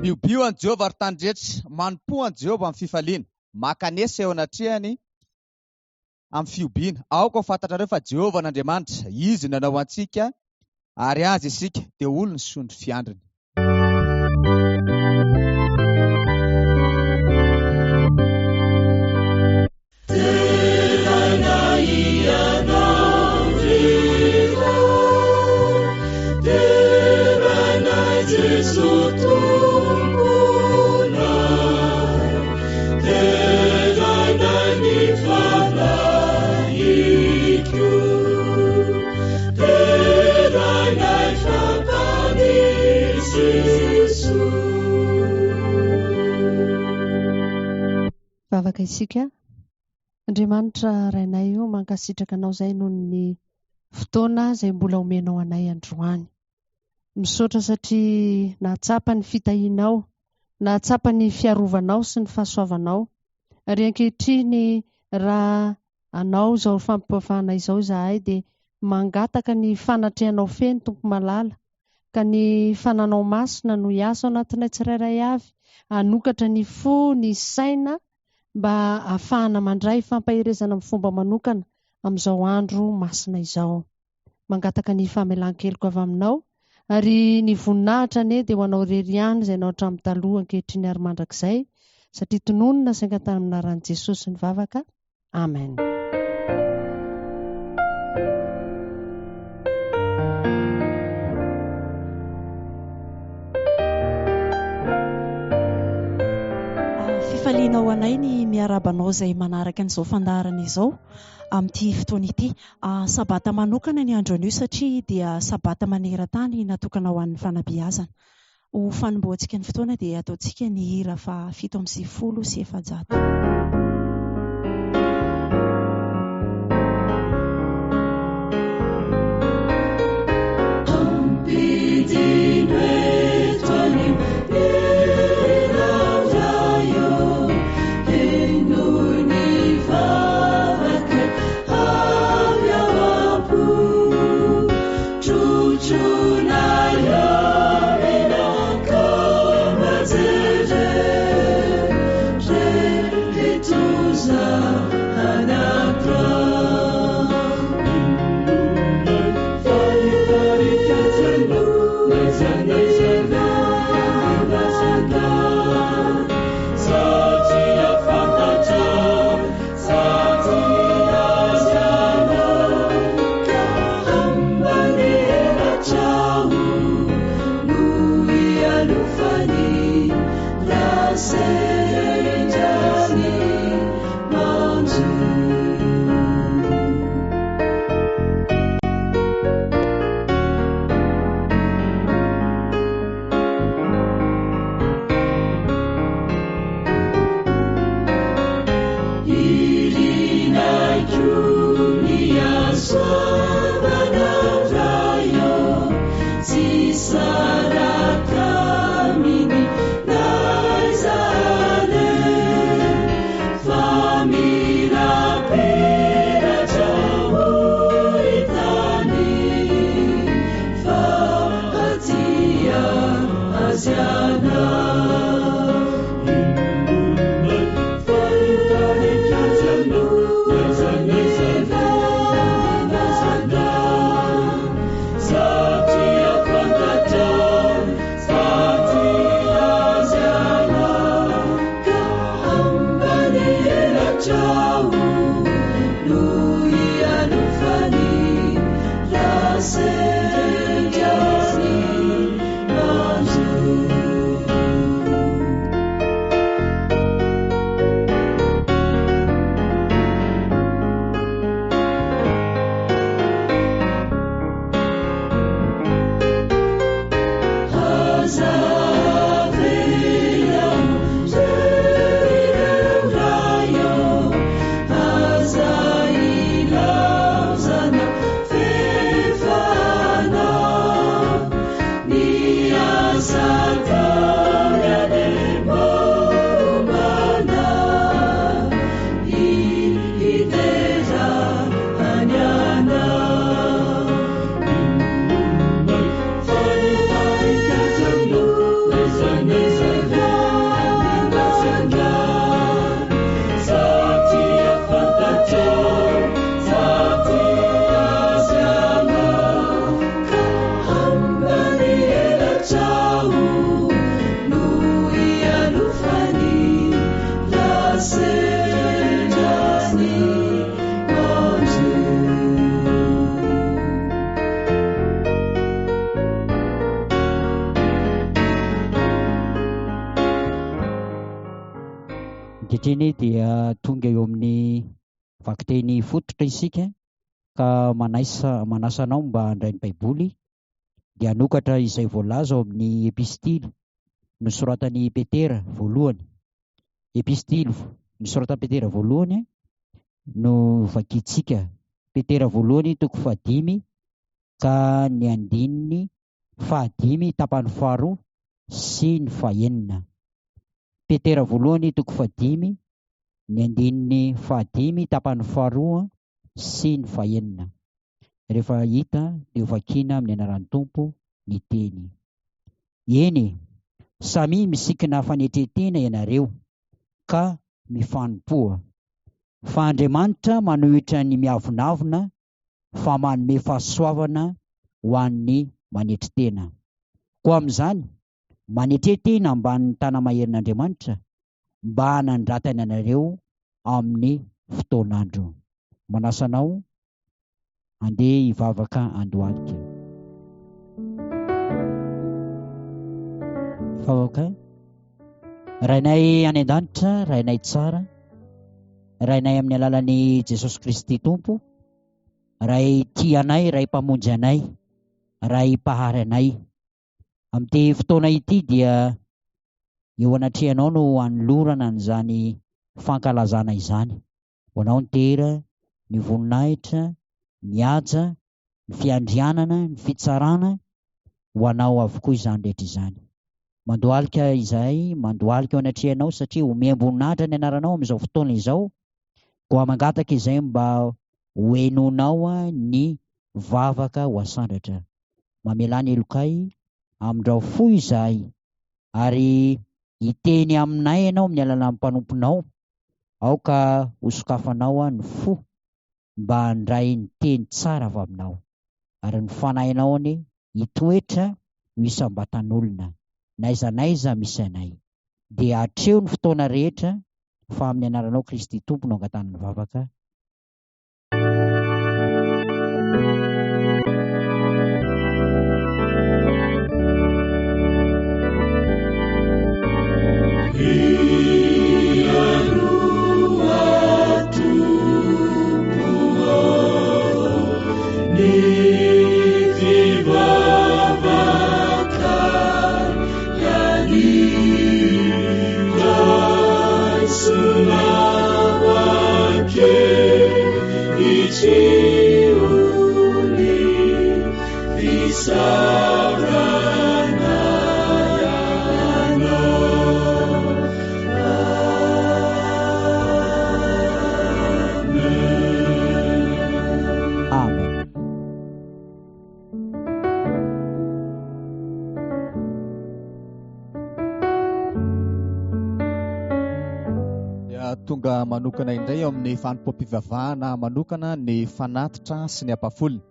Biobio an Jehovah ary tany rehetra, manompo an Jehovah amin'ny fifaliana, makanesa eo anatrehany amin'ny fiobiana. Aoka ho fantatrareo fa Jehovah n'Andriamanitra, izy nanao antsika ary azy isika dia olona sondry fiandriny. Vavaka isika, Andriamanitra rainay io mankasitraka anao izay noho ny fotoana izay mbola omenao anay androany. Misaotra satria nahatsapa ny fitahianao, nahatsapa ny fiarovanao sy ny fahasoavanao. Ary ankehitriny raha anao izao fampifahana izao izahay dia mangataka ny fanatrehanao feno tompo malala, ka ny fananao masina no hiasa ao anatinay tsirairay avy, hanokatra ny fo, ny saina, mba ahafahana mandray fampahirezana amin'ny fomba manokana amin'izao andro masina izao. Mangataka ny famelan-keloka avy aminao, ary ny voninahitra ane dia ho anao irery ihany izay nao hatramin'ny taloha ankehitriny ary mandrakizay, satria tononona sainga tany amin'ny anaran'i Jesosy ny vavaka. Amen. Fifaliana ho anay ny miarabanao izay manaraka an'izao fandaharana izao amin'ity fotoana ity. Sabata manokana ny andro anio satria dia sabata maneran-tany natokana ho an'ny fanabeazana. Ho fanomboantsika ny fotoana dia ataontsika ny hira fa 780 sy 700. Ciao. Ankehitriny dia tonga eo amin'ny vakiteny fototra isika ka manasa anao mba handray ny baiboly dia anokatra izay voalaza ao amin'ny epistily nosoratan'i Petera voalohany. Epistily nosoratan'i Petera voalohany no vakiantsika. Petera voalohany toko 5 ka ny andininy 5 tapany faharoa sy ny 9. Petera voalohany toko 5 ny andininy 5 tapany faharoa sy ny 9. Rehefa hita dia vakiana amin'ny anaran'ny Tompo ny teny. Eny, samy misikina fanetretena ianareo ka mifanompoa. Fa Andriamanitra manohitra ny miavonavona fa manome fahasoavana ho an'ny manetritena. Koa amin'izany manetretena ambanin'ny tanamaherin'Andriamanitra mba hanandratana anareo amin'ny fotoan'andro. Manasanao andeha hivavaka androalika. Favaka rainay any an-danitra, rainay tsara, rainay amin'ny alalan'i Jesosy Kristy Tompo, ray tia anay, ray mpamonjy anay, ray mpahary anay. Amin'ity fotoana ity dia eo anatrehanao no hanolorana an'izany fankalazana izany. Ho anao ny tera, ny voninahitra, ny haja, ny fiandrianana, ny fitsarana, ho anao avokoa izany rehetra izany. Mandohalika izay, mandohalika eo anatrehanao satria omem-boninahitra ny anaranao amin'izao fotoana izao. Koa mangataka izay mba hoenonao ny vavaka ho asandratra. Mamelany elokay amin'irao fo izahay ary hiteny aminay ianao amin'ny alalan'ny mpanomponao, aoka hosokafanao ny fo mba handray ny teny tsara avy aminao ary ny fanahinao ny hitoetra ho isam-batan'olona naizanaiza misy anay. Dia hatreo ny fotoana rehetra fa amin'ny anaranao Kristy Tompo no angatany ny vavaka. Tonga manokana indray ao amin'ny fanompoam-pivavahana manokana ny fanatitra sy ny ampafolony.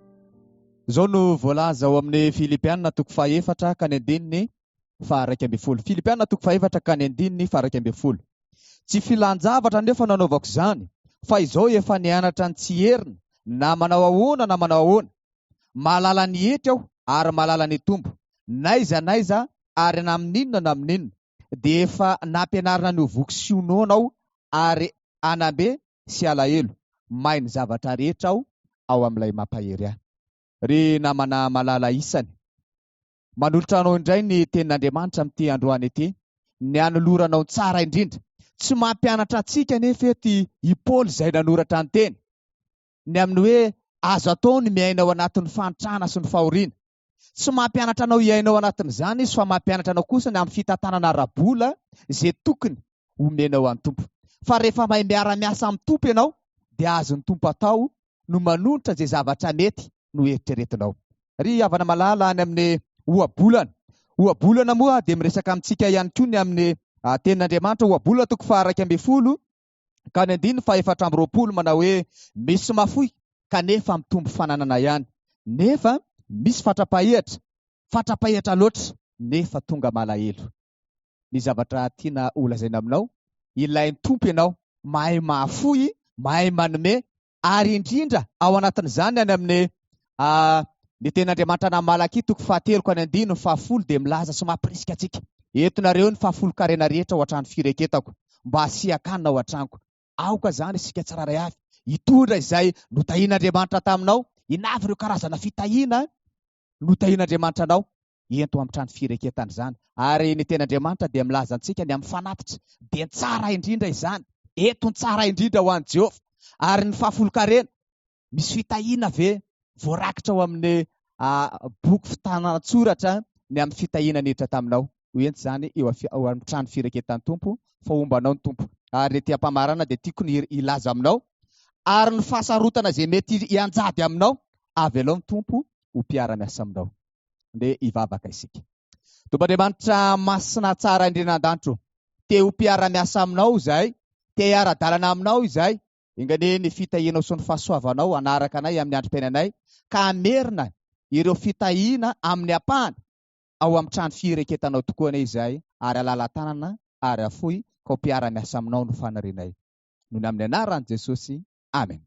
Izao no voalaza ao amin'ny Filipianina toko 4 ka ny andininy 12. Filipianina toko 4 ka ny andininy 12. Tsy filanjavatra nefa nanaovako izany, fa izao efa nianatra ny tsy herina na manao ahoana na manao ahoana. Mahalala ny hety aho ary mahalala ny tombo, naiza ary na amin'inona na amin'inona. Dia efa nampianarina ny hovoky sy honoana aho ary anambe sy alahelo, mahay ny zavatra rehetra aho ao amin'ilay mampahery ahy. Ry namana malala isany, manolotra anao indray ny tenin'Andriamanitra amin'ity androany ity, ny anoloranao tsara indrindra. Tsy mampianatra antsika nefa ety i Paoly izay nanoratra ny teny, ny amin'ny hoe azo atao ny miainao anatin'ny fantrana sy ny fahoriana. Tsy mampianatra anao hiainao anatin'izany izy, fa mampianatra anao kosa ny amin'ny fitantanana rabola izay tokony homenao amin'ny Tompo. Fa rehefa mahay miara-miasa amin'ny Tompo ianao, dia azon'ny Tompo atao no manonitra izay zavatra mety no eritreretinao. Ry havana malala any amin'ny ohabolana. Ohabolana moa dia miresaka amintsika ihany koa ny amin'ny tenin'Andriamanitra. Ohabolana toko 12 ka ny andininy 420 manao hoe misy mafoy kanefa mitombo fananana ihany, nefa misy fatrapahitra loatra nefa tonga malahelo. Ny zavatra tiana olazaina aminao, ilay Tompo ianao, mahay mahafoy, mahay manome, ary indrindra ao anatin'izany any amin'ny ny tenin'Andriamanitra na Malaki toko 7 ka ny andininy 10 dia milaza sy mampirisika antsika. Eto nareo ny 10 karena rehetra ho hatrany fireketako. mba hasiakanina ao an-tranoko. Aoka zany isika tsiraray avy hitondra izay notahian'Andriamanitra taminao. Inavy ireo karazana fitahiana notahian'Andriamanitra anao ento amin'ny trano fireketana izany. Ary ny ten'Andriamanitra dia milaza antsika ny amin'ny fanapitra dia tsara indrindra izany. Eto ny tsara indrindra ho an'i Jehovah. Ary ny fahafolokarena misy fitahiana ve voarakitra ao amin'ny boky fitanan-tsoratra ny amin'ny fitahiana niditra taminao. Hoenty zany eo amin'ny trano fireketan'ny Tompo fahombanao ny Tompo. Ary ny tiam-pamarana dia tiako ny ilaza aminao. Ary ny fahasarotana izay mety hianjady aminao avy aloha ny Tompo ho mpiara-miasa aminao. Dia hivavaka isika. Tompon'Andriamanitra masina tsara indrinan-danitro, te ho mpiara-miasa aminao izahay, te hiara-dalana aminao izahay. Ingany ny fitahianao sy ny fahasoavanao anaraka anay amin'ny androm-piainanay, ka amerina ireo fitahiana amin'ny ampahany ao amin'ny trano fireketanao tokoa anay izahay, ary alala tanana ary afoy ka ho mpiara-miasa aminao no fanarinay. Noho ny amin'ny anaran'i Jesosy. Amen.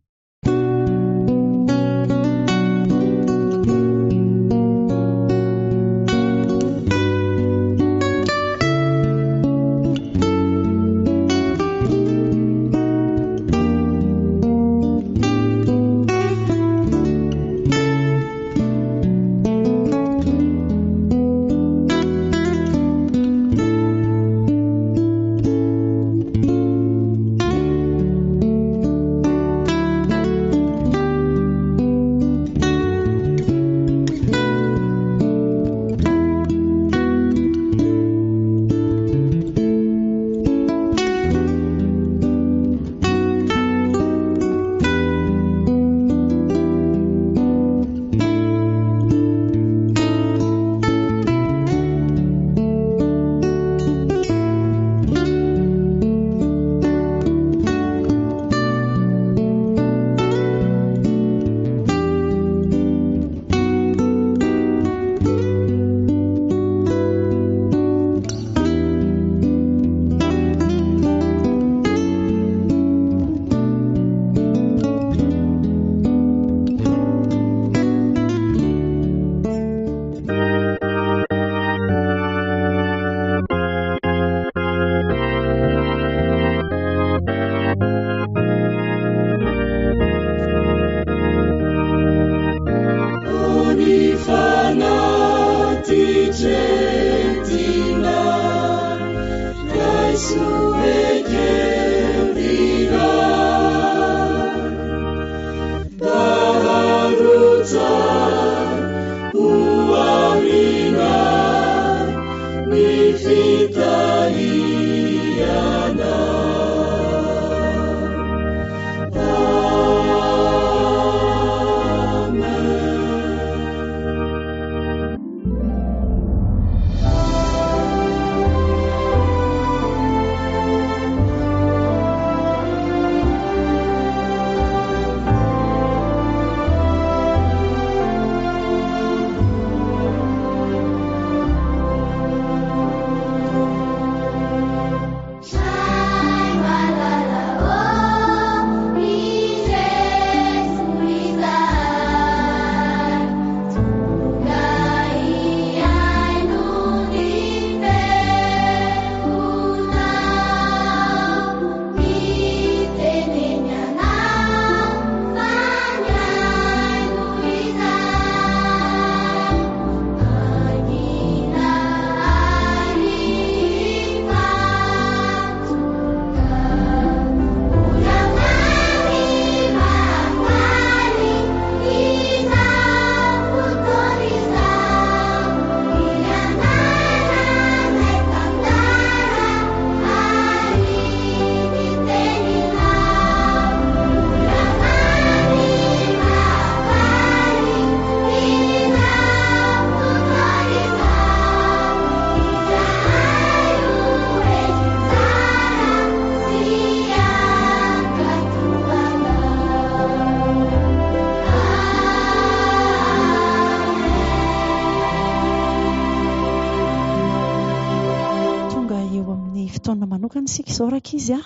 Sika izao rakizy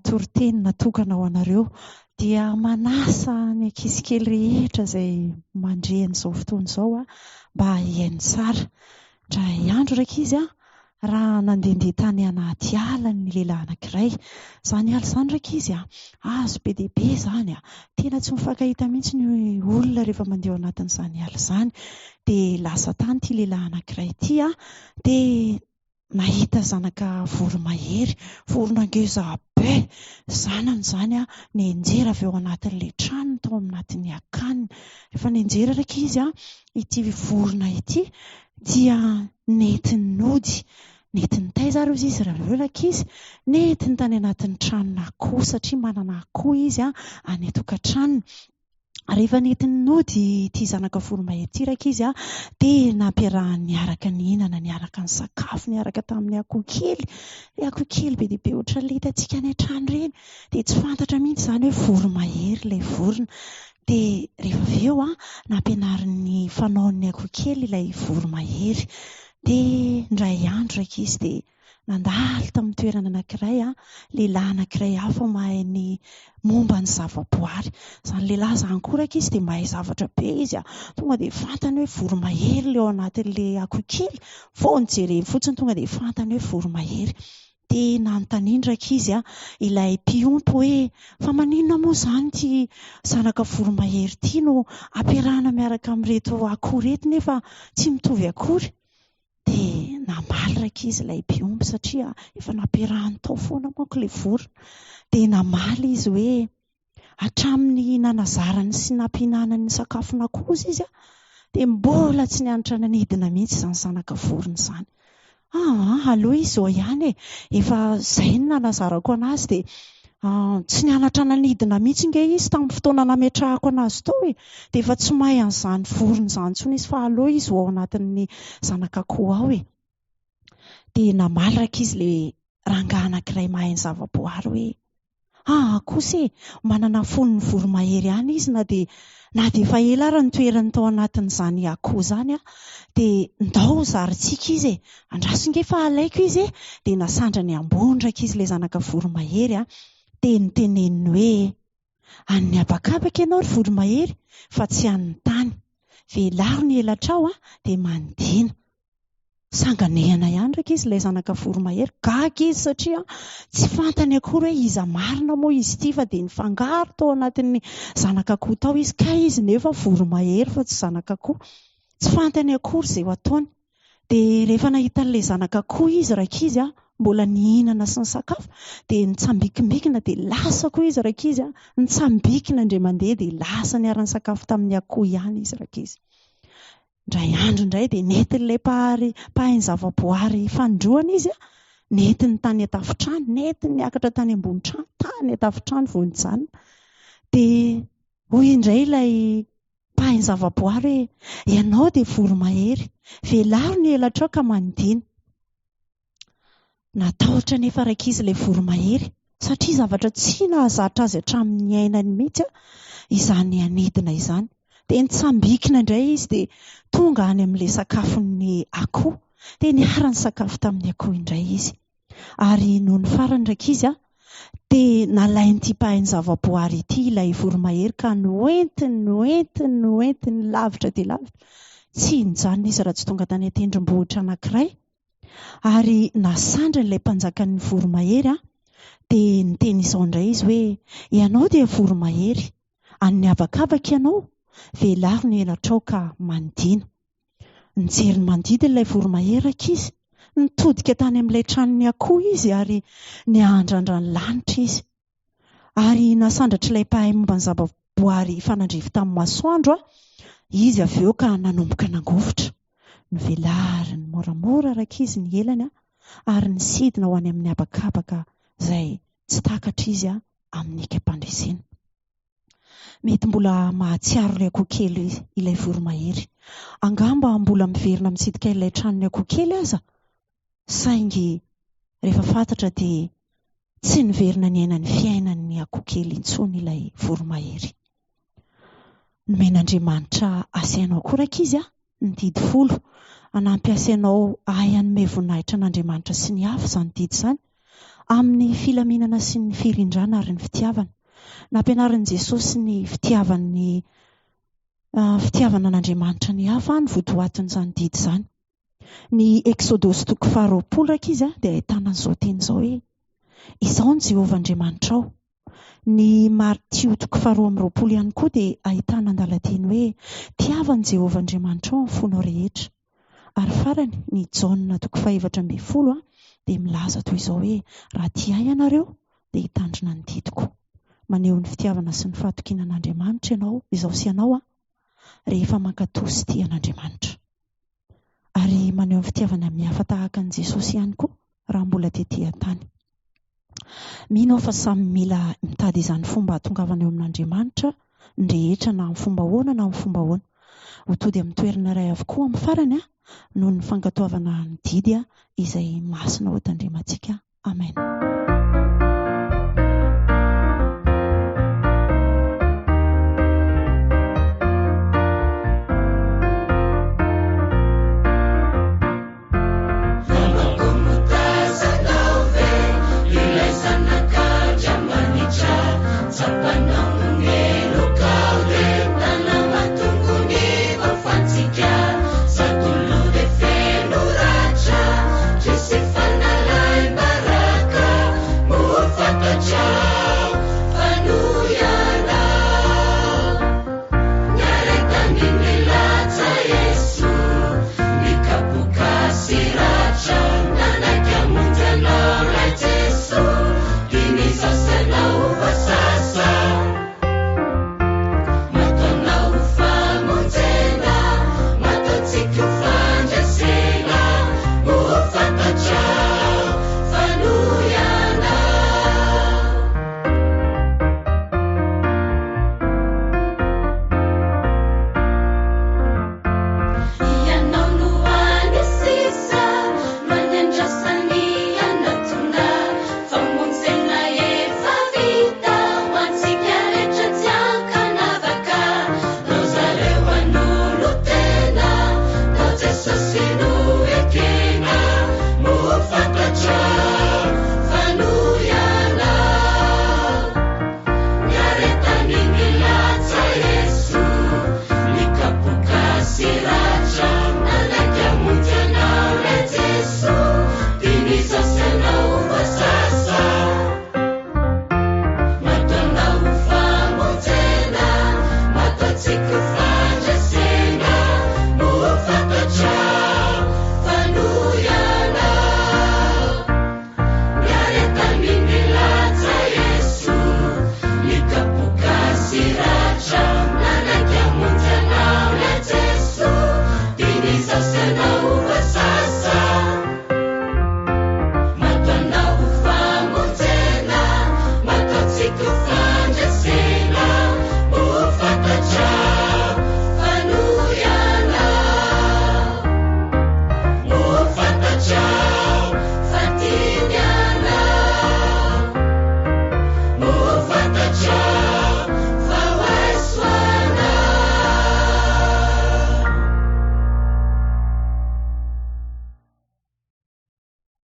toriteny natokana ho anareo dia manasa ny ankizy kely rehetra izay mandreny izao fotoana izao mba hiaino tsara. Indray andro rakizy raha nandehandeha tany anaty ala ny lehilahy anankiray. Izany ala izany raika izy azo be dia be izany tena tsy mifankahita mihitsy ny olona rehefa mandeha ao anatin'izany ala izany. Dia lasa tany ity lehilahy anankiray ity dia nahita zanaka voromahery, vorona ngeza be, zanany izany nianjera avy ao anatin'ilay trano tao anatin'ny akaniny. Rehefa nianjera raika izy ity vorona ity dia netiny nody, netiny taiza ary izy raha raika izy netiny tany anatin'ny tranona akoho satria manana akoho izy any an-tokantrano. Rehefa netiny nody ity zanaka voromahery ity raika izy dia nampiarahany niaraka nihinana, niaraka ny sakafo, niaraka tamin'ny akoho kely. Ilay akoho kely be dia be ohatra ilay hitantsika any an-trano ireny dia tsy fantatra mihitsy izany hoe voromahery ilay vorona. Dia rehefa avy eo nampianariny fanaon'ny akoho kely ilay voromahery. Dia indray andro raika izy dia nandalo tamin'ny toerana anankiray lehilahy anankiray hafa mahay ny momba ny zavaboary. Izany lehilahy izany koa raika izy dia mahay zavatra be izy tonga dia fantany hoe voromahery ilay ao anatin'ilay akoho kely. Vao nijereny fotsiny tonga dia fantany hoe voromahery. Dia nanontaniany raika izy ilay mpiompy hoe fa maninona moa izany ity zanaka voromahery ity no ampiarahana miaraka amin'ireto akoho reto nefa tsy mitovy akory. Dia namaly raika izy ilay mpiompy satria efa nampiarahany tao foana manko ilay vorona. Dia namaly izy hoe hatramin'ny nanazarany sy nampihinanany sakafona akoho izy dia mbola tsy nianatra nanidina mihitsy izany zanaka vorona izany. Aloha izy zao ihany efa izay no nanazarako anazy dia tsy nianatra nanidina mihitsy nge izy tamin'ny fotoana nametrahako anazy tao dia efa tsy mahay an'izany vorona izany intsony izy fa aloha izy ao anatin'ny zanaka akoho ao Dia namaly raika izy ilay rangahy anankiray mahay ny zavaboary hoe kosa manana fonony voromahery ihany izy na dia efa ela ary ny toerany tao anatin'izany akoho izany dia ndao zarintsika izy andraso nge fa alaiko izy dia nasandra ny ambony raika izy ilay zanaka voromahery dia niteneniny hoe any habakabaka ianao ry voromahery fa tsy an'ny tany, velaro ny elatrao dia mandina. Sanganehana ihany raika izy ilay zanaka voromahery, gaga izy satria tsy fantany akory hoe iza marina moa izy ity fa dia nifangaro tao anatin'ny zanaka akoho tao izy ka izy nefa voromahery fa tsy zanaka akoho. Tsy fantany akory izay ho ataony. Dia rehefa nahita an'ilay zanaka akoho izy raika izy mbola nihinana sy ny sakafo dia nitsambikimikina dia lasa koa izy raika izy nitsambikina indray mandeha dia lasa niara-ny sakafo tamin'ny akoho ihany izy raika izy. Indray andro indray dia nentin'ilay mpahay zavaboary fandroana izy nentiny tany an-tafotrano, nentiny niakatra tany ambony trano, tany an-tafotrano vao nijanona. Dia hoy indray ilay mpahay zavaboary hoe ianao dia voromahery, velaro ny elatrao ka manidina. Natahotra nefa raika izy ilay voromahery satria zavatra tsy nahazatra azy hatramin'ny ainany mihitsy izany anidina izany. Dia nitsambikina indray izy dia tonga any amin'ilay sakafon'ny akoho dia niara-ny sakafo tamin'ny akoho indray izy. Ary noho ny farany raika izy dia nalain'ity mpahay zavaboary ity ilay voromahery ka noentiny lavitra dia lavitra. Tsy nijanona izy raha tsy tonga tany an-tendrombohitra anankiray. Ary nasandra ilay mpanjakan'ny voromahery dia niteny izao indray izy hoe ianao dia voromahery, any habakabaka ianao, velaro ny elatrao ka mandina. Nijery ny manodidina ilay voromahery raika izy, nitodika tany amin'ilay tranony akoho izy ary niandrandra ny lanitra izy. Ary nasandratra ilay mpahay momba ny zavaboary fanandrivy tamin'ny masoandro izy avy eo ka nanomboka nangovotra. Nivelary ny moramora raika izy ny elany ary nisidina ho any amin'ny habakabaka izay tsy takatra izy amin'ny kapandresena. Mety mbola mahatsiaro ilay akoho kely ilay voromahery. Angamba mbola miverina mitsidika ilay tranony akoho kely aza. Saingy rehefa fantatra dia tsy niverina ny ainany fiainan'ny akoho kely intsony ilay voromahery. Nomen'Andriamanitra asainao koa raika izy ny didy folo, anampy asainao ahay hanome voninahitra an'Andriamanitra sy ny hafa izany didy izany amin'ny filaminana sy ny firindrana ary ny fitiavana. Nampianarin'i Jesosy ny fitiavana an'Andriamanitra ny hafa ny votoatin'izany didy izany. Ny Exodosy 12 raiky izy dia ahitana an'izao teny izao hoe izao ny Jehovah Andriamanitra ao. Ny Matteo 12 ihany koa dia ahitana andalan-teny hoe tiavan'i Jehovah Andriamanitra ao amin'ny fonao rehetra. Ary farany ny Jaona 4:20 dia milaza toy izao hoe raha tia ianareo dia hitandrina ny didiko. Maneho ny fitiavana sy ny fahatokinan'Andriamanitra ianao, izao sy ianao rehefa mankatò sy tia an'Andriamanitra. Ary maneho ny fitiavana amin'ny hafa tahaka an'i Jesosy ihany koa raha mbola tetỳ tany. Mino fa samy mila mitady izany fomba hatongavana eo amin'Andriamanitra ny rehetra, na amin'ny fomba ahoana na amin'ny fomba ahoana. Ho tody amin'ny toerana iray avokoa amin'ny farany noho ny fankatoavana ny didy izay masina ho tandremantsika. Amen.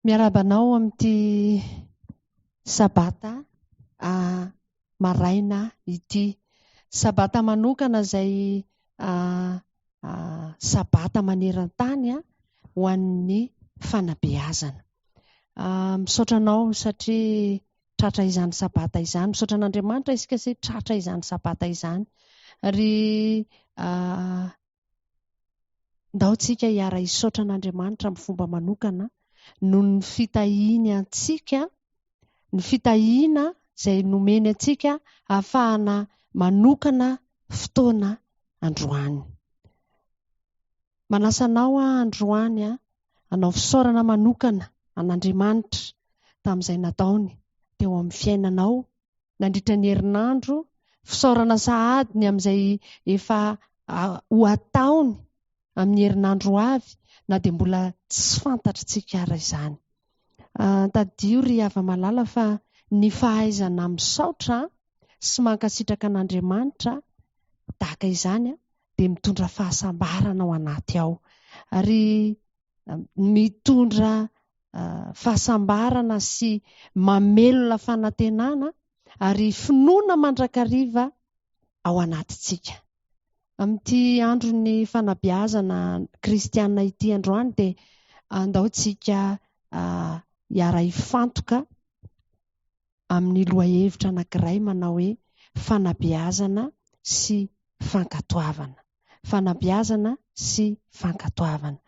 Miarabanao amin'ity sabata maraina ity. Sabata manokana izay sabata maneran-tany ho an'ny fanabeazana. Misaotra anao satria tratra izany sabata izany. Misaotra an'Andriamanitra isika sy tratra izany sabata izany. Ary ndaontsika hiara hisaotra an'Andriamanitra amin'ny fomba manokana noho ny fitahiany antsika, ny fitahiana izay nomeny antsika ahafahana manokana fotoana androany. Manasa anao androany hanao fisaorana manokana an'Andriamanitra tamin'izay nataony teo amin'ny fiainanao nandritra ny herinandro, fisaorana sahadiny amin'izay efa ho ataony amin'ny herinandro avy na dia mbola tsy fantatritsika ara izany. Tadio ry hava-malala fa ny fahaizana misaotra sy mankasitraka an'Andriamanitra tahaka izany dia mitondra fahasambarana ao anaty ao. Ary mitondra fahasambarana sy mamelona fanantenana ary finoana mandrakariva ao anatitsika. Amin'ity andro ny fanabeazana kristianina ity androany dia andaontsika hiara hifantoka amin'ny lohahevitra anankiray manao hoe fanabeazana sy fankatoavana. Fanabeazana sy fankatoavana.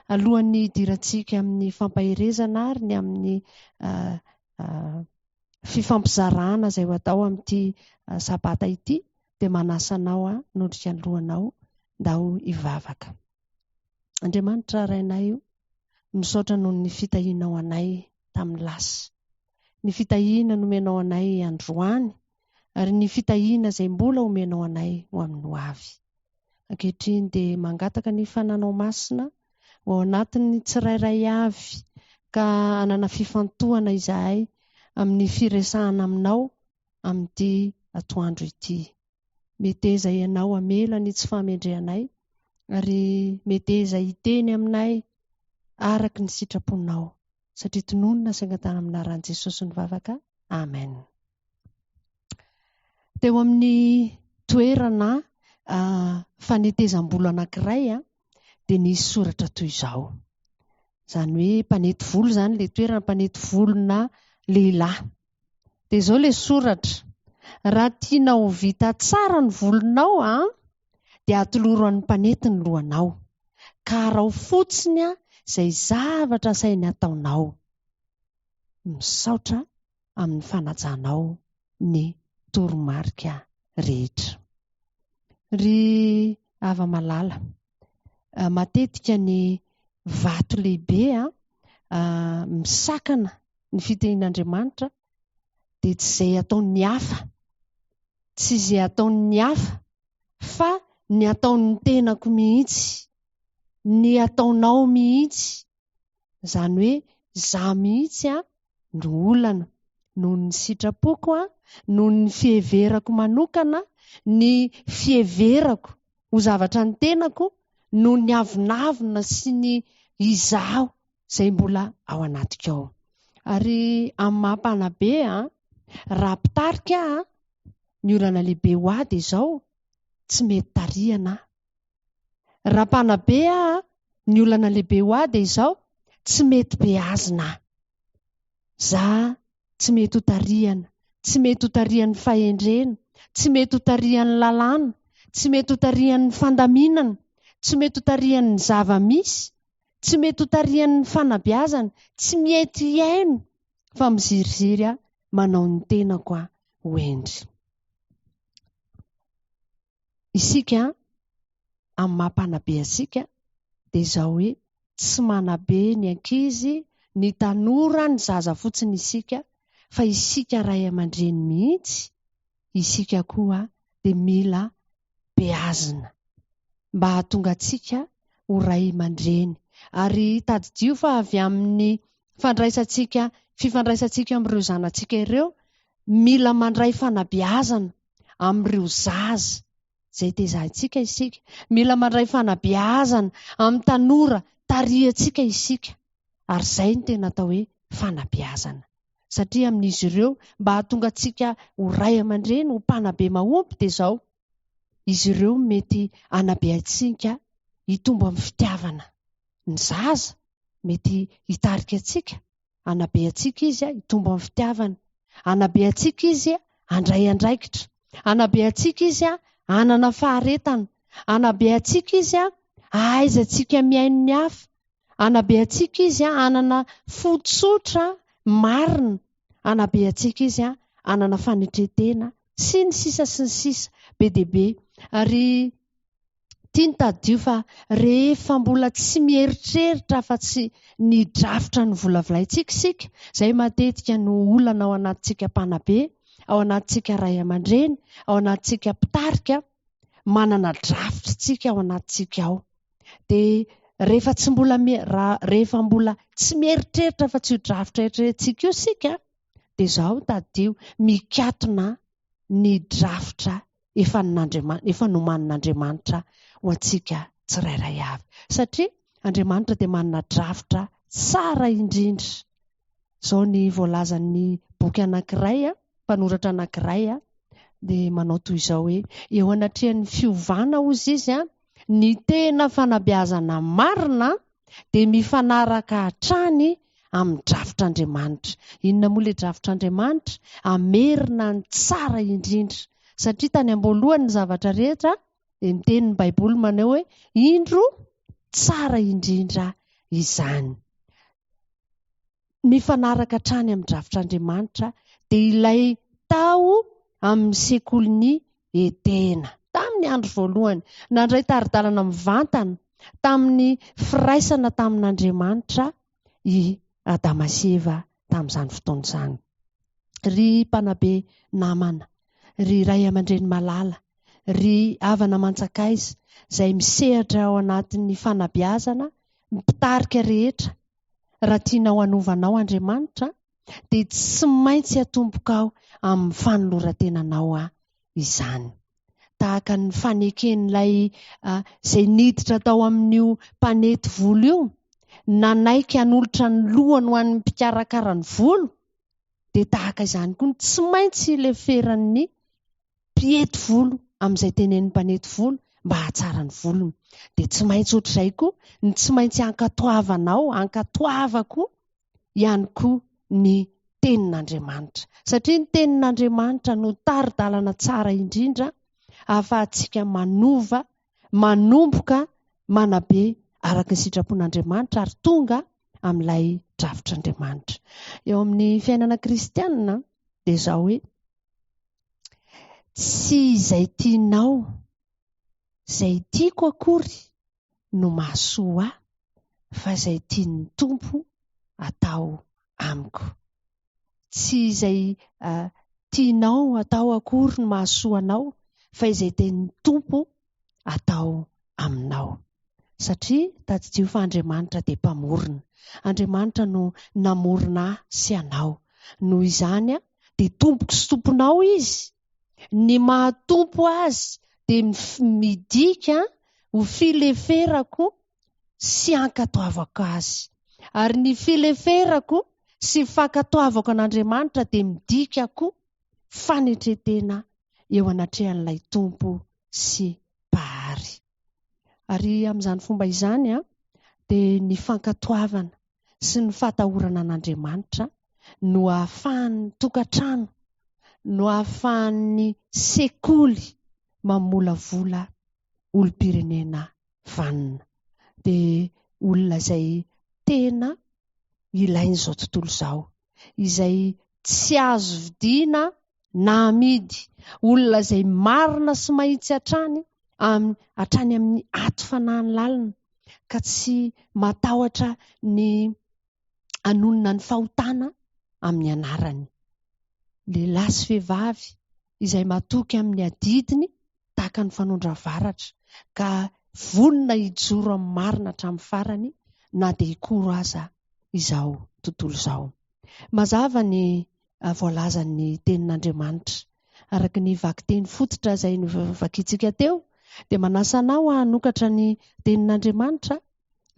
Alohan'ny hidirantsika amin'ny fampaherezana ary ny amin'ny fifampizarana izay ho atao amin'ity sabata ity, dia manasanao nodrika ny lohanao nda ho hivavaka. Andriamanitra rainay io, misaotra noho ny fitahianao anay tamin'ny lasa, ny fitahiana nomenao anay androany, ary ny fitahiana izay mbola omenao anay ho amin'ny ho avy. Ankehitriny dia mangataka ny fananao masina ho ao anatin'ny tsirairay avy, ka anana fifantohana izahay amin'ny firesahana aminao amin'ity atoandro ity. Meteza ianao amela ny tsy fahamendrehanay, ary meteza hiteny aminay araka ny sitraponao, satria tononona saingatana aminaran'i Jesosy nivavaka. Amen. Teo amin'ny toerana fanetezam-bolo anankiray dia nisy soratra toy izao. Izany hoe mpanety volo izany ilay toerana, mpanety volona lehilahy. Dia izao ilay soratra: raha tianao vita tsara ny volonao dia atoloro an'ny mpanety ny lohanao, ka rao fotsiny izay zavatra sainy ataonao. Misaotra amin'ny fanajanao ny toromarika rehetra. Ry hava-malala, matetika ny vato lehibe misakana ny fitenin'Andriamanitra dia tsy izay ataon'ny hafa, tsy izay ataon'ny hafa, fa ny ataon'ny tenako mihitsy, ny ataonao mihitsy. Izany hoe izaho mihitsy no olana noho ny sitrapoko, noho ny fiheverako manokana, ny fiheverako ho zavatra ny tenako, noho ny avinavina sy ny izaho izay mbola ao anatiko ao. Ary amin'ny mampanabe, raha mpitarika ny olana lehibe ho ahy dia izao tsy mety tarihana. Raha mpanabe ny olana lehibe ho ahy dia izao tsy mety beazina. Za tsy mety ho tarihana, tsy mety ho tarihan'ny fahendrena, tsy mety ho tarihan'ny lalàna, tsy mety ho tarihan'ny fandaminana, tsy mety ho tarihan'ny zava-misy, tsy mety ho tarihan'ny fanabeazana, tsy mety hiaino fa miziriziry manao ny tenako ho endry. Isika amin'ny mampanabe asika dia izao hoe tsy manabe ny ankizy, ny tanora, ny zaza fotsiny isika, fa isika ray aman-dreny mihitsy, isika koa dia mila beazina mba hahatonga antsika ho ray aman-dreny. Ary tadidio fa avy amin'ny fifandraisantsika amin'ireo zanantsika ireo, mila mandray fanabeazana amin'ireo zaza izay tezahintsika isika, mila mandray fanabeazana amin'ny tanora tarihantsika isika. Ary izay no tena atao hoe fanabeazana, satria amin'izy ireo mba hahatonga antsika ho ray aman-dreny, ho mpanabe mahomby dia izao: izy ireo mety hanabe antsika hitombo amin'ny fitiavana. Ny zaza mety hitarika antsika, hanabe antsika izy hitombo amin'ny fitiavana, hanabe antsika izy handray andraikitra, hanabe antsika izy hanana faharetana, hanabe antsika izy ahaiza antsika miaino ny hafa, hanabe antsika izy hanana fotsotra marina, hanabe antsika izy hanana fanetretena sy ny sisa be dia be. Ary tia ny tadidio fa rehefa mbola tsy mieritreritra fa tsy ny drafitra ny volavolaintsika isika, izay matetika no olana ao anatintsika mpanabe, ao anatintsika ray aman-dreny, ao anatintsika mpitarika, manana drafitra tsika ao anatintsika ao. Dia rehefa mbola tsy mieritreritra fa tsy ho drafitra eritreretintsika io isika, dia izao tadidio mikatona ny drafitra efa nomanin'Andriamanitra ho antsika tsirairay avy, satria Andriamanitra dia manana drafitra tsara indrindra. Izao ny voalazan'ny boky anankiray, mpanoratra anankiray dia manao toy izao hoe: eo anatrehan'ny fiovana hozy izy ny tena fanabeazana marina dia mifanaraka hatrany amin'ny drafitr'Andriamanitra. Inona moa ilay drafitr'Andriamanitra? Amerina ny tsara indrindra. Satria tany am-boalohany ny zavatra rehetra dia mitenin'ny Baiboly manao hoe indro tsara indrindra izany. Mifanaraka hatrany amin'ny drafitr'Andriamanitra dia ilay tao amin'ny sekoly etena. Tamin'ny andro voalohany nandray tari-dalana mivantana tamin'ny firaisana tamin'Andriamanitra i Adama sy Eva tamin'izany fotoana izany. Ry mpanabe namana, ry ray aman-dreny malala, ry havana mantsakaiza izay misehatra ao anatin'ny fanabeazana, mipitarika rehetra, raha tianao hanovanao Andriamanitra dia tsy maintsy hatomboka ao amin'ny fanoloran-tenanao izany. Tahaka ny faneken'ilay izay niditra tao amin'io mpanety volo io, nanaiky hanolotra ny lohany ho an'ny mpikarakara ny volo, dia tahaka izany koa tsy maintsy leferan'ny mpiety volo amin'izay tenen'ny mpanety volo mba hahatsara ny volony. Dia tsy maintsy ohatr'izay koa ny tsy maintsy ankatoavako ihany koa ny tenin'Andriamanitra. Satria ny tenin'Andriamanitra no tari-dalana tsara indrindra ahafahantsika manomboka manabe araka ny sitrapon'Andriamanitra ary tonga amin'ilay drafitr'Andriamanitra. Eo amin'ny fiainana kristianina dia izao hoe tsy izay tianao, izay tiako akory no mahasoa ahy, fa izay tian'ny Tompo atao amiko. Tsy izay tianao atao akory no mahasoa anao, fa izay tian'ny Tompo atao aminao. Satria tadidio fa Andriamanitra dia mpamorona. Andriamanitra no namorona ahy sy anao. Noho izany dia tompoko sy tomponao izy. Ny mahatompo azy dia midika ho fileferako sy ankatoavako azy. Ary ny fileferako sy fankatoavako an'Andriamanitra dia midikako fanetretena eo anatrehan'ilay Tompo sy Mpahary. Ary amin'izany fomba izany dia ny fankatoavana sy ny fahatahorana an'Andriamanitra no ahafahan'ny tokantrano, no ahafahan'ny sekoly mamolavola olom-pirenena vanona. Dia olona izay tena ilain'izao tontolo izao, izay tsy azo vidiana na amidy, olona izay marina sy mahitsy hatrany amin'ny ato fanahy lalina, ka tsy matahotra ny anonona ny fahotana amin'ny anarany. Lehilahy sy vehivavy izay matoky amin'ny adidiny tahaka ny fanondra varatra, ka vonona hijoro amin'ny marina hatramin'ny farany na dia hikory aza izao tontolo izao. Mazava ny voalazan'ny tenin'Andriamanitra araka ny vakiteny fototra izay novakitsika teo, dia manasa anao hanokatra ny tenin'Andriamanitra.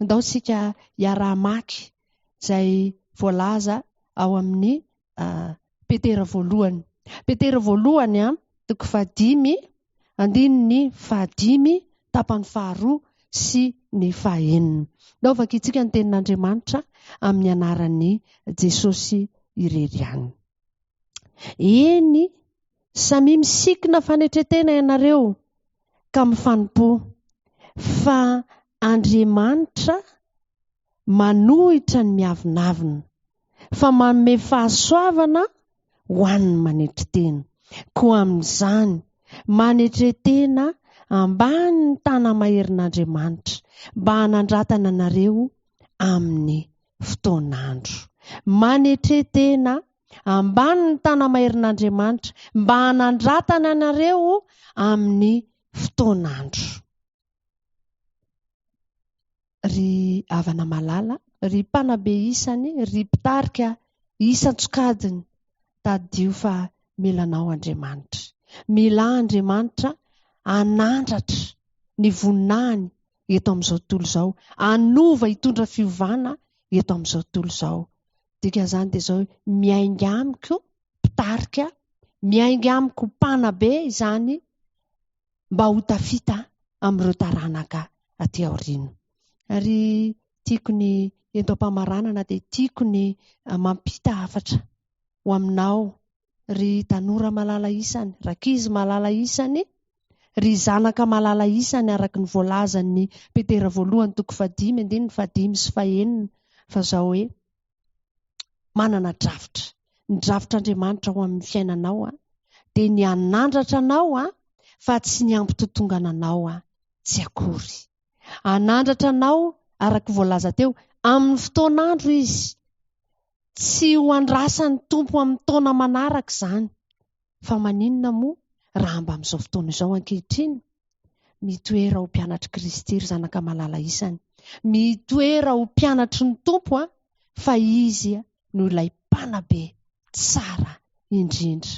Andao sika hiara-maky izay voalaza ao amin'ny Petera voalohany. Petera voalohany 5:5 tapany 2 sy ny 9. Andao vakitsika ny tenin'Andriamanitra amin'ny anaran'ny Jesosy irery ihany. Eny, samy misikina fanetretena ianareo ka mifanompo, fa Andriamanitra manohitra ny miavinavina, fa manome fahasoavana ho an'ny manetretena. Koa amin'izany manetretena ambany ny tanamaherin'Andriamanitra mba hanandratana anareo amin'ny fotoan'andro. Manetretena ambany ny tanamaherin'Andriamanitra mba hanandratana anareo amin'ny fotoan'andro. Ry havana malala, ry mpanabe isany, ry mpitarika isan-tsokadiny, taddio fa milanao Andriamanitra. Mila Andriamanitra hanandratra ny voninahiny eto amin'izao tontolo izao, hanova hitondra fiovana eto amin'izao tontolo izao. Dika izany dia izao miainga amiko mpitarika, miainga amiko mpanabe izany mba ho tafita amin'ireo taranaka aty aoriana. Ary tiako ny ento-pamaranana dia tiako ny mampita hafatra ho aminao ry tanora malala isany, rakizy malala isany, ry zanaka malala isany araka ny voalazan'ny Petera 1:5-5 fa zao hoe manana drafitra. Ny drafitr'Andriamanitra ho amin'ny fiainanao dia ny anandratra anao fa tsy ny ampitotongana anao tsy akory. Anandratra anao araka voalaza teo amin'ny fotoan'andro izy, tsy ho andrasan'ny tompo amin'ny taona manaraka izany. Fa maninona moa raha mba amin'izao fotoana izao ankehitriny mitoera ho mpianatry Kristy ry zanaka malala isany, mitoera ho mpianatry ny tompo fa izy no ilay mpanabe tsara indrindra,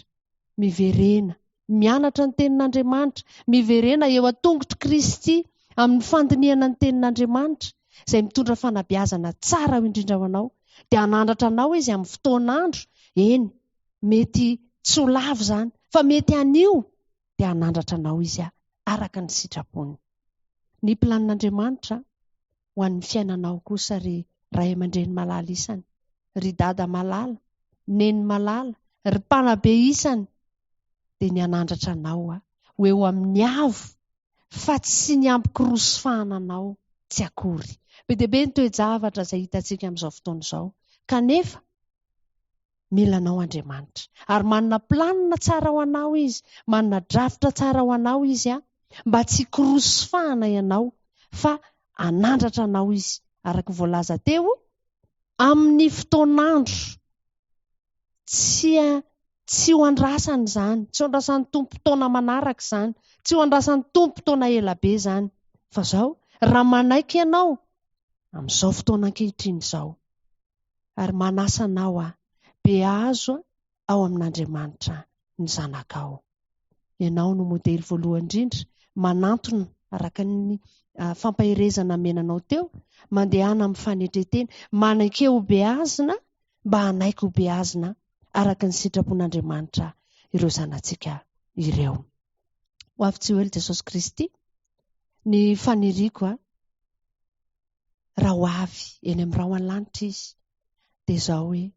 miverena mianatra ny tenin'Andriamanitra, miverena eo an-tongotry Kristy amin'ny fandiniana ny tenin'Andriamanitra izay mitondra fanabeazana tsara indrindra ho anao. Dia anandratra anao izy amin'ny fotoan'andro, eny mety tsy ho lavo izany fa mety anio dia anandratra anao izy araka ny sitrapony. Ny planin'Andriamanitra ho an'ny fiainanao kosa ry ray aman-dreny malala isany, ry dada malala, neny malala, ry mpanabe isany, dia ny anandratra anao ho eo amin'ny avo fa tsy ny ampikirosofahana anao tsy akory. Be dia be ny toe-javatra izay hitantsika amin'izao fotoana izao, kanefa mila anao Andriamanitra ary manana planina tsara ho anao izy, manana drafitra tsara ho anao izy mba tsy kirosofahana ianao fa anandratra anao izy araka voalaza teo amin'ny fotoan'andro, tsy ho andrasany izany, tsy ho andrasan'ny tompo taona manaraka izany, tsy ho andrasan'ny tompo taona elabe izany, fa zao raha manaiky ianao amin'izao fotoana ankehitriny izao ary manasa anao be azo ao amin'Andriamanitra ny zanakao. Ianao no modely voalohany indrindra, manantona araka ny fampahirezana menanao teo, mandehana amin'ny fanetreteny, manaiky ho beazina mba hanaiky ho beazina araka ny sitrapon'Andriamanitra ireo zanantsika ireo. Ho avy tsy ho ely Jesosy Kristy, ny faniriako raha ho avy eny amin'ny rahona lanitra izy dia izao hoe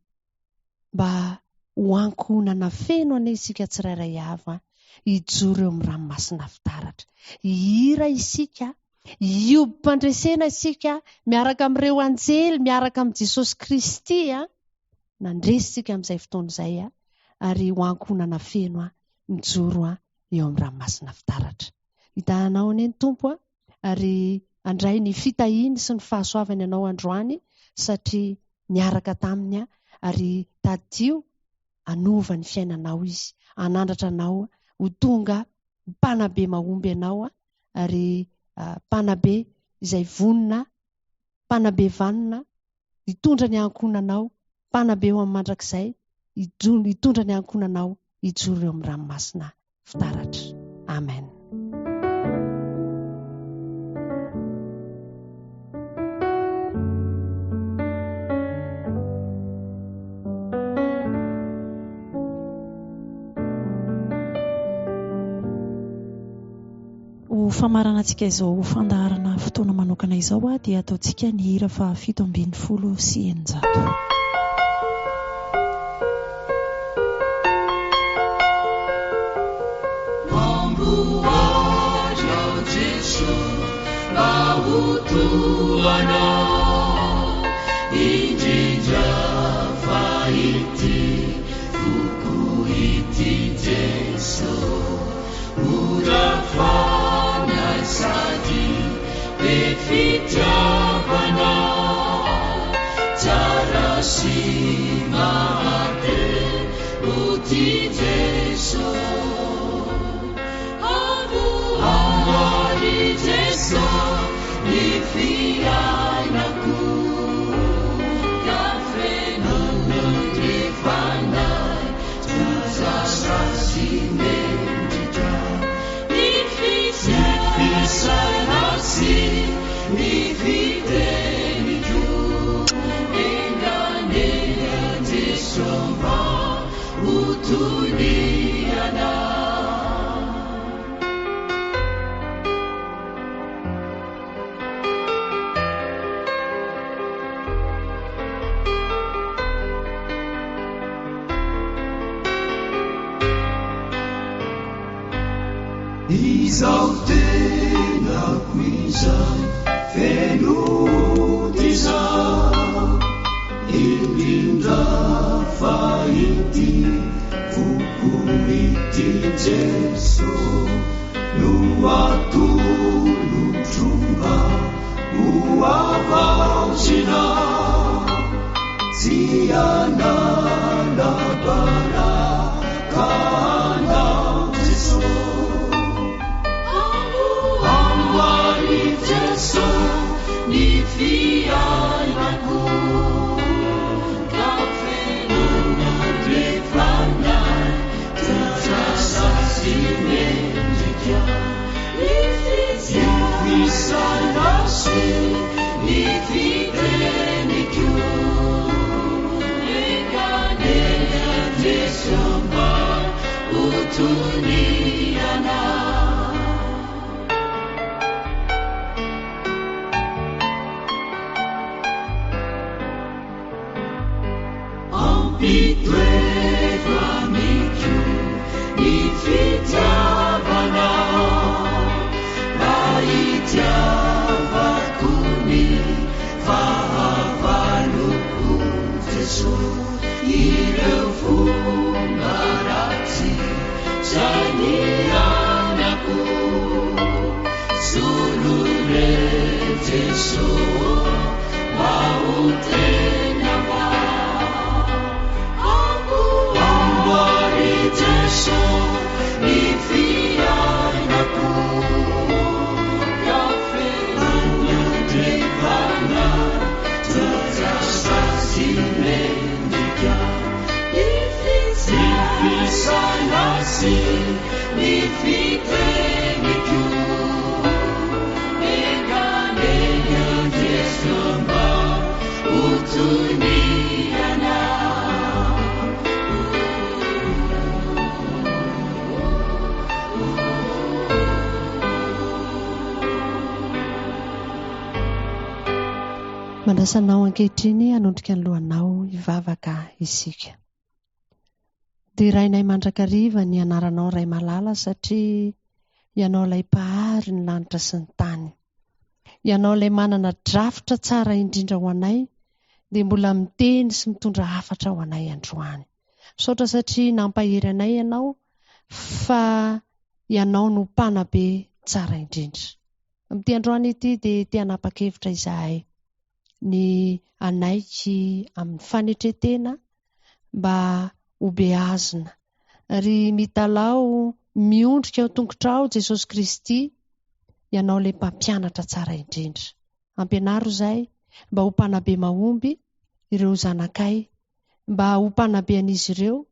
mba ho ankonana feno ane isika tsirairay avy hijoro eo amin'ny ranomasina fitaratra, hihira isika, iompandresena isika miaraka amin'ireo anjely, miaraka amin'ny Jesosy Kristy nandresitsika amin'izay fotoana izay ary ho ankonana feno mijoro eo amin'ny ranomasina fitaratra. Hitanao ane ny tompo ary andray ny fitahiny sy ny fahasoavany anao androany satria niaraka taminy ary tadio anova ny fiainanao izy, anandratra anao ho tonga mpanabe mahomby anao ary mpanabe izay vonona, mpanabe vanona, hitondra ny ankonanao, mpanabe ho amin'ny mandrakizay, hitondra ny ankonanao hijoro eo amin'ny ranomasina fitaratra. Amen. Ho famaranantsika izao fandaharana fotoana manokana izao dia ataontsika ny hira fa 7:100. izao tenako izay feno tizao indrindra fa ity vokon'ity Jeso no atolotromba ho avaotsina tsy ananabara anao Jeso amboary Jeso ny fiainako ka fenona drefana tsasasy mendrika ny fisanasy ny fiteniko ekanena Jeso mba utuniana ampitoevamikyo ny fitiavana ahitiavako ny fahavaloko Jeso ireo fomba ratsy zay ny anako solore Jeso maotenawa amboary Jeso ny fiainako ka fenona drevana tsasasy mendrika Sanasi ni fiteniko ekanena Jesu mba utuniana Mandrasanao ankehitriny hanondrika ny lohanao hivavaka isika. Dia rainay mandrakariva ny anaranao ray malala satria ianao ilay mpahary ny lanitra sy ny tany. Ianao ilay manana drafitra tsara indrindra ho anay dia mbola miteny sy mitondra hafatra ho anay androany. Saotra satria nampahery anay ianao fa ianao no mpanabe tsara indrindra. Amin'ity androany ity dia tia nanapa-kevitra izahay ny anaiky amin'ny fanetretena mba ho beazina ary mitalao miondrika ao tongotrao Jesosy Kristy ianao ilay mpampianatra tsara indrindra. Ampianaro izay mba ho mpanabe mahomby ireo zanakay, mba ho mpanabe an'izy ireo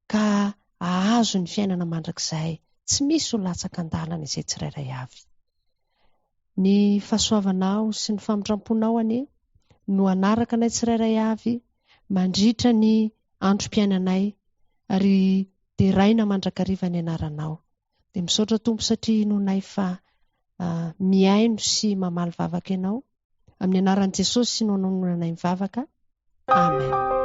ka ahazo ny fiainana mandrakizay tsy misy ho latsaka an-dalana izay tsirairay avy. Ny fahasoavanao sy ny famotramponao anie no anaraka anay tsirairay avy mandritra ny androm-piainanay ary dia raina mandrakariva ny anaranao. Dia misaotra Tompo satria nonay fa miaino sy mamaly vavaka ianao amin'ny anaran'i Jesosy sy nononanay mivavaka. Amen.